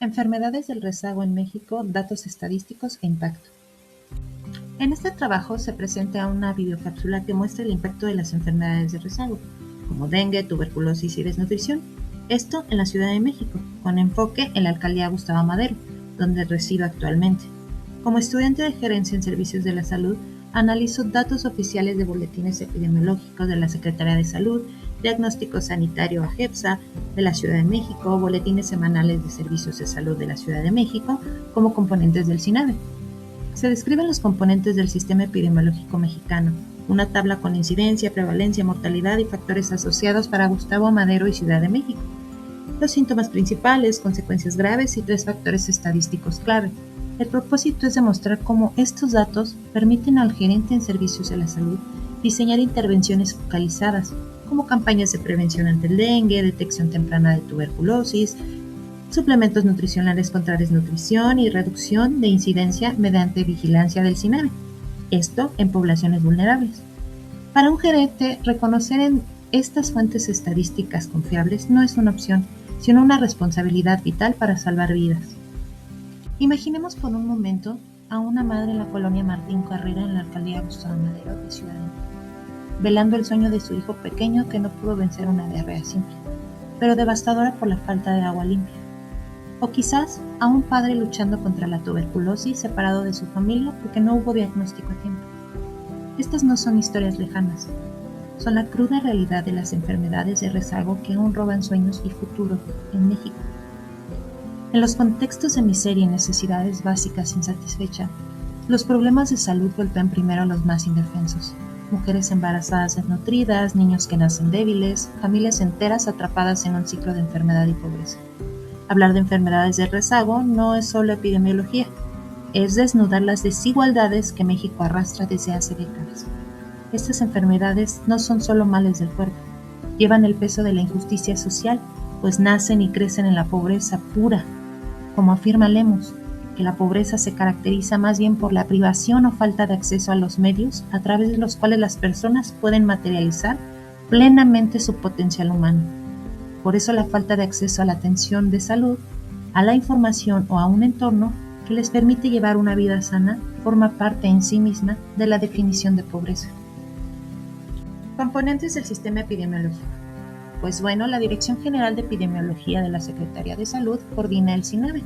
Enfermedades del rezago en México, datos estadísticos e impacto. En este trabajo se presenta una videocápsula que muestra el impacto de las enfermedades de rezago, como dengue, tuberculosis y desnutrición. Esto en la Ciudad de México, con enfoque en la alcaldía Gustavo Madero, donde resido actualmente. Como estudiante de gerencia en servicios de la salud, analizo datos oficiales de boletines epidemiológicos de la Secretaría de Salud, diagnóstico sanitario AGEPSA de la Ciudad de México, boletines semanales de servicios de salud de la Ciudad de México como componentes del SINAVE. Se describen los componentes del sistema epidemiológico mexicano, una tabla con incidencia, prevalencia, mortalidad y factores asociados para Gustavo Madero y Ciudad de México. Los síntomas principales, consecuencias graves y 3 factores estadísticos clave. El propósito es demostrar cómo estos datos permiten al gerente en servicios de la salud diseñar intervenciones focalizadas, como campañas de prevención ante el dengue, detección temprana de tuberculosis, suplementos nutricionales contra desnutrición y reducción de incidencia mediante vigilancia del SINAVE. Esto en poblaciones vulnerables. Para un gerente, reconocer en estas fuentes estadísticas confiables no es una opción, sino una responsabilidad vital para salvar vidas. Imaginemos por un momento a una madre en la colonia Martín Carrera en la alcaldía Gustavo Madero de Ciudad de México, velando el sueño de su hijo pequeño que no pudo vencer una diarrea simple, pero devastadora por la falta de agua limpia. O quizás a un padre luchando contra la tuberculosis separado de su familia porque no hubo diagnóstico a tiempo. Estas no son historias lejanas, son la cruda realidad de las enfermedades de rezago que aún roban sueños y futuro en México. En los contextos de miseria y necesidades básicas insatisfechas, los problemas de salud golpean primero a los más indefensos. Mujeres embarazadas desnutridas, niños que nacen débiles, familias enteras atrapadas en un ciclo de enfermedad y pobreza. Hablar de enfermedades de rezago no es solo epidemiología, es desnudar las desigualdades que México arrastra desde hace décadas. Estas enfermedades no son solo males del cuerpo, llevan el peso de la injusticia social, pues nacen y crecen en la pobreza pura. Como afirma Lemus, que la pobreza se caracteriza más bien por la privación o falta de acceso a los medios a través de los cuales las personas pueden materializar plenamente su potencial humano. Por eso la falta de acceso a la atención de salud, a la información o a un entorno que les permite llevar una vida sana forma parte en sí misma de la definición de pobreza. Componentes del sistema epidemiológico. Pues bueno, la Dirección General de Epidemiología de la Secretaría de Salud coordina el SINAVE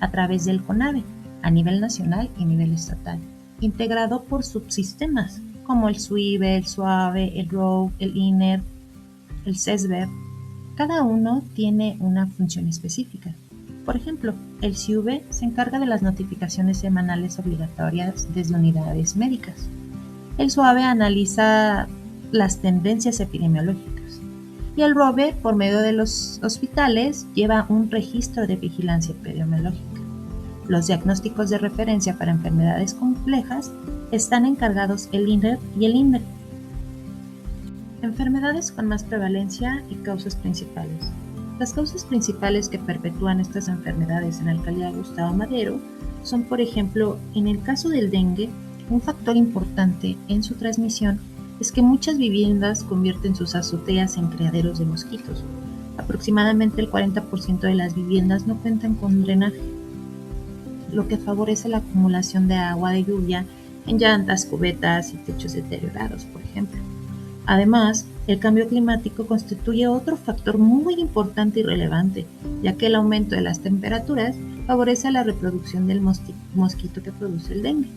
a través del CONAVE a nivel nacional y nivel estatal, integrado por subsistemas como el SUIVE, el SUAVE, el ROW, el INER, el CESBER. Cada uno tiene una función específica. Por ejemplo, el SIUVE se encarga de las notificaciones semanales obligatorias desde unidades médicas. El SUAVE analiza las tendencias epidemiológicas. Y el ROVE, por medio de los hospitales, lleva un registro de vigilancia epidemiológica. Los diagnósticos de referencia para enfermedades complejas están encargados el INRED y el INDRE. Enfermedades con más prevalencia y causas principales. Las causas principales que perpetúan estas enfermedades en la alcaldía Gustavo Madero son, por ejemplo, en el caso del dengue, un factor importante en su transmisión es que muchas viviendas convierten sus azoteas en criaderos de mosquitos. Aproximadamente el 40% de las viviendas no cuentan con drenaje, lo que favorece la acumulación de agua de lluvia en llantas, cubetas y techos deteriorados, por ejemplo. Además, el cambio climático constituye otro factor muy importante y relevante, ya que el aumento de las temperaturas favorece a la reproducción del mosquito que produce el dengue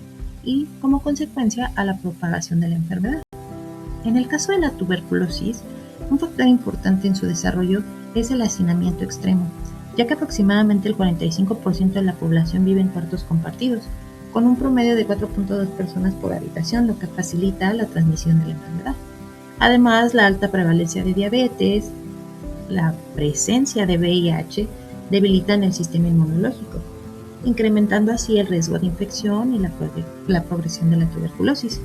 y, como consecuencia, a la propagación de la enfermedad. En el caso de la tuberculosis, un factor importante en su desarrollo es el hacinamiento extremo, ya que aproximadamente el 45% de la población vive en cuartos compartidos, con un promedio de 4.2 personas por habitación, lo que facilita la transmisión de la enfermedad. Además, la alta prevalencia de diabetes, la presencia de VIH debilitan el sistema inmunológico, incrementando así el riesgo de infección y la progresión de la tuberculosis.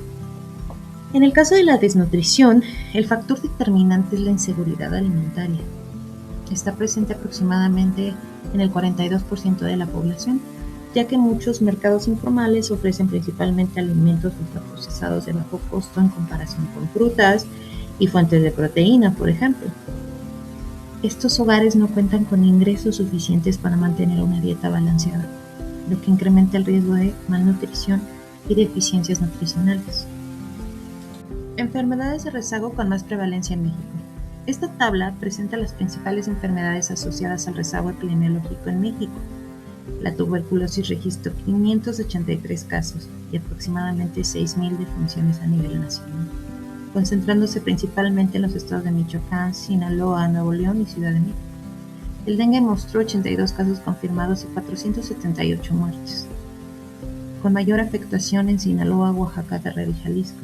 En el caso de la desnutrición, el factor determinante es la inseguridad alimentaria. Está presente aproximadamente en el 42% de la población, ya que muchos mercados informales ofrecen principalmente alimentos ultraprocesados de bajo costo en comparación con frutas y fuentes de proteína, por ejemplo. Estos hogares no cuentan con ingresos suficientes para mantener una dieta balanceada, lo que incrementa el riesgo de malnutrición y deficiencias nutricionales. Enfermedades de rezago con más prevalencia en México. Esta tabla presenta las principales enfermedades asociadas al rezago epidemiológico en México. La tuberculosis registró 583 casos y aproximadamente 6.000 defunciones a nivel nacional, concentrándose principalmente en los estados de Michoacán, Sinaloa, Nuevo León y Ciudad de México. El dengue mostró 82 casos confirmados y 478 muertes, con mayor afectación en Sinaloa, Oaxaca, Guerrero y Jalisco.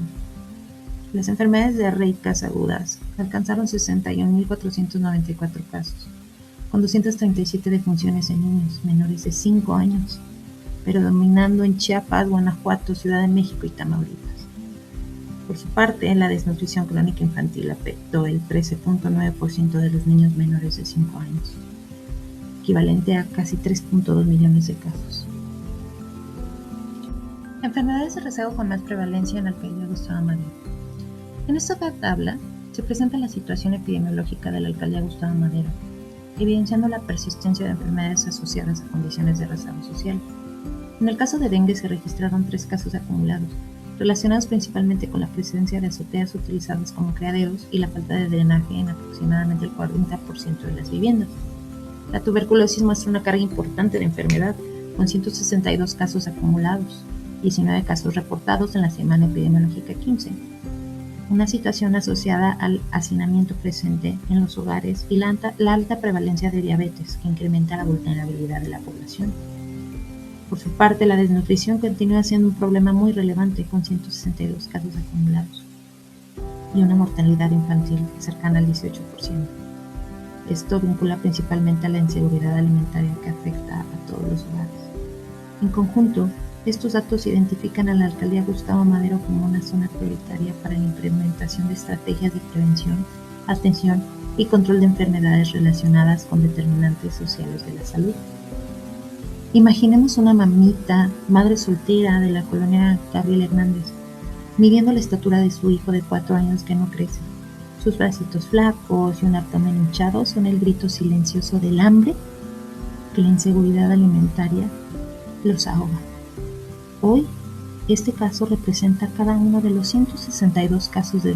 Las enfermedades diarreicas agudas alcanzaron 61.494 casos, con 237 defunciones en niños menores de 5 años, predominando en Chiapas, Guanajuato, Ciudad de México y Tamaulipas. Por su parte, la desnutrición crónica infantil afectó el 13.9% de los niños menores de 5 años, equivalente a casi 3.2 millones de casos. Enfermedades de rezago con más prevalencia en la alcaldía Gustavo Madero. En esta tabla se presenta la situación epidemiológica de la alcaldía Gustavo Madero, evidenciando la persistencia de enfermedades asociadas a condiciones de rezago social. En el caso de dengue se registraron 3 casos acumulados, relacionados principalmente con la presencia de azoteas utilizadas como criaderos y la falta de drenaje en aproximadamente el 40% de las viviendas. La tuberculosis muestra una carga importante de enfermedad, con 162 casos acumulados, 19 casos reportados en la semana epidemiológica 15. Una situación asociada al hacinamiento presente en los hogares y la alta prevalencia de diabetes, que incrementa la vulnerabilidad de la población. Por su parte, la desnutrición continúa siendo un problema muy relevante, con 162 casos acumulados y una mortalidad infantil cercana al 18%. Esto vincula principalmente a la inseguridad alimentaria que afecta a todos los hogares. En conjunto, estos datos identifican a la alcaldía Gustavo Madero como una zona prioritaria para la implementación de estrategias de prevención, atención y control de enfermedades relacionadas con determinantes sociales de la salud. Imaginemos una mamita, madre soltera de la colonia Gabriel Hernández, midiendo la estatura de su hijo de 4 años que no crece. Sus bracitos flacos y un abdomen hinchado son el grito silencioso del hambre que la inseguridad alimentaria los ahoga. Hoy, este caso representa cada uno de los 162 casos de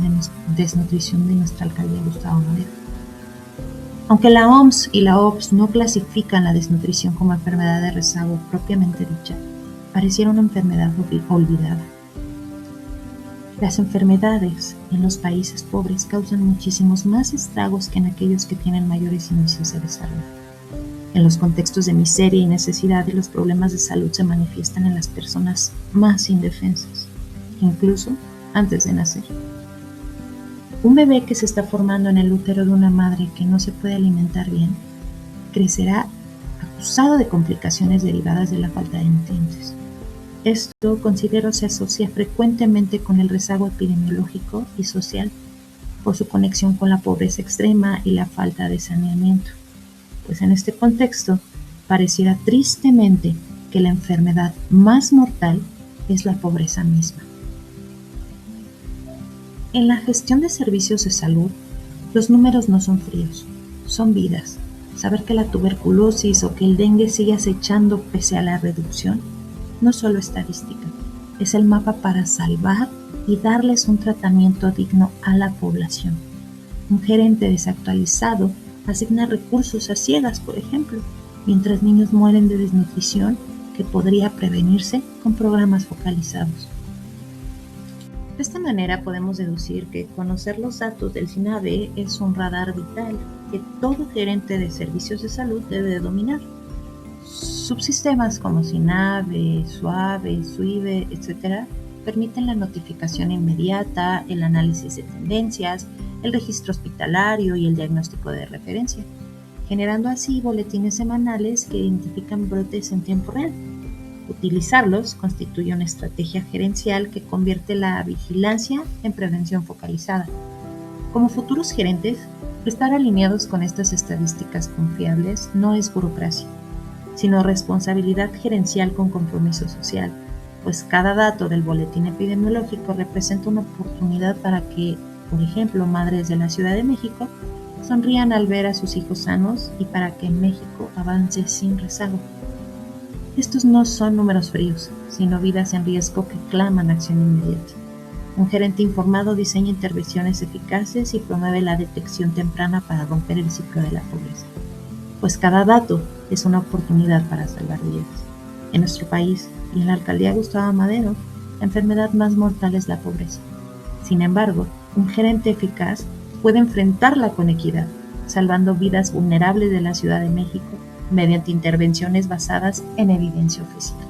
desnutrición de nuestra alcaldía Gustavo Madero. Aunque la OMS y la OPS no clasifican la desnutrición como enfermedad de rezago propiamente dicha, pareciera una enfermedad olvidada. Las enfermedades en los países pobres causan muchísimos más estragos que en aquellos que tienen mayores índices de desarrollo. En los contextos de miseria y necesidad, los problemas de salud se manifiestan en las personas más indefensas, incluso antes de nacer. Un bebé que se está formando en el útero de una madre que no se puede alimentar bien, crecerá acusado de complicaciones derivadas de la falta de nutrientes. Esto, considero, se asocia frecuentemente con el rezago epidemiológico y social por su conexión con la pobreza extrema y la falta de saneamiento. Pues en este contexto, pareciera tristemente que la enfermedad más mortal es la pobreza misma. En la gestión de servicios de salud, los números no son fríos, son vidas. Saber que la tuberculosis o que el dengue sigue acechando pese a la reducción, no es solo estadística, es el mapa para salvar y darles un tratamiento digno a la población. Un gerente desactualizado asigna recursos a ciegas, por ejemplo, mientras niños mueren de desnutrición que podría prevenirse con programas focalizados. De esta manera podemos deducir que conocer los datos del SINAVE es un radar vital que todo gerente de servicios de salud debe de dominar. Subsistemas como SINAVE, SUAVE, SUIVE, etc. permiten la notificación inmediata, el análisis de tendencias, el registro hospitalario y el diagnóstico de referencia, generando así boletines semanales que identifican brotes en tiempo real. Utilizarlos constituye una estrategia gerencial que convierte la vigilancia en prevención focalizada. Como futuros gerentes, estar alineados con estas estadísticas confiables no es burocracia, sino responsabilidad gerencial con compromiso social, pues cada dato del boletín epidemiológico representa una oportunidad para que, por ejemplo, madres de la Ciudad de México sonrían al ver a sus hijos sanos y para que México avance sin rezago. Estos no son números fríos, sino vidas en riesgo que claman acción inmediata. Un gerente informado diseña intervenciones eficaces y promueve la detección temprana para romper el ciclo de la pobreza. Pues cada dato es una oportunidad para salvar vidas. En nuestro país y en la alcaldía Gustavo Madero, la enfermedad más mortal es la pobreza. Sin embargo, un gerente eficaz puede enfrentarla con equidad, salvando vidas vulnerables de la Ciudad de México mediante intervenciones basadas en evidencia oficial.